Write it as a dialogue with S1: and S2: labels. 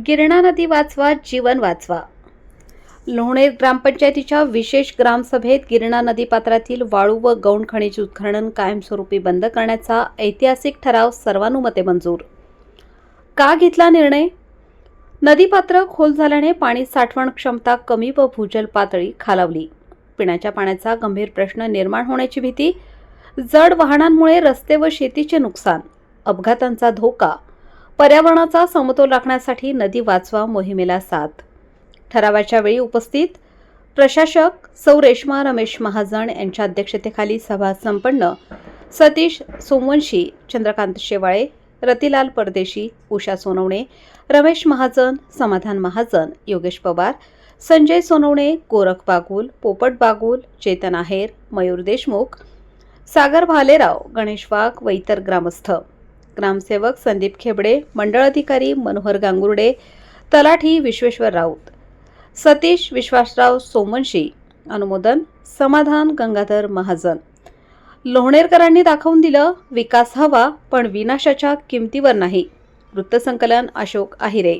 S1: गिरणा नदी वाचवा जीवन वाचवा. लोणेर ग्रामपंचायतीच्या विशेष ग्रामसभेत गिरणा नदीपात्रातील वाळू व गौण खनिज उत्खनन कायमस्वरूपी बंद करण्याचा ऐतिहासिक ठराव सर्वानुमते मंजूर. का घेतला निर्णय? नदीपात्र खोल झाल्याने पाणी साठवण क्षमता कमी व भूजल पातळी खालावली. पिण्याच्या पाण्याचा गंभीर प्रश्न निर्माण होण्याची भीती, जड वाहनांमुळे रस्ते व शेतीचे नुकसान, अपघातांचा धोका. पर्यावरणाचा समतोल राखण्यासाठी नदी वाचवा मोहिमेला साथ. ठरावाच्या वेळी उपस्थित प्रशासक सौ रेश्मा रमेश महाजन यांच्या अध्यक्षतेखाली सभा संपन्न. सतीश सोमवंशी, चंद्रकांत शेवाळे, रतिलाल परदेशी, उषा सोनवणे, रमेश महाजन, समाधान महाजन, योगेश पवार, संजय सोनवणे, गोरख बागुल, पोपट बागुल, चेतन आहेर, मयूर देशमुख, सागर भालेराव, गणेश वाघ व इतर ग्रामस्थ. ग्रामसेवक संदीप खेबडे, मंडळ अधिकारी मनोहर गांगुर्डे, तलाठी विश्वेश्वर राऊत, सतीश विश्वासराव सोमवंशी. अनुमोदन समाधान गंगाधर महाजन. लोणेरकरांनी दाखवून दिलं, विकास हवा पण विनाशाच्या किमतीवर नाही. वृत्तसंकलन अशोक आहिरे.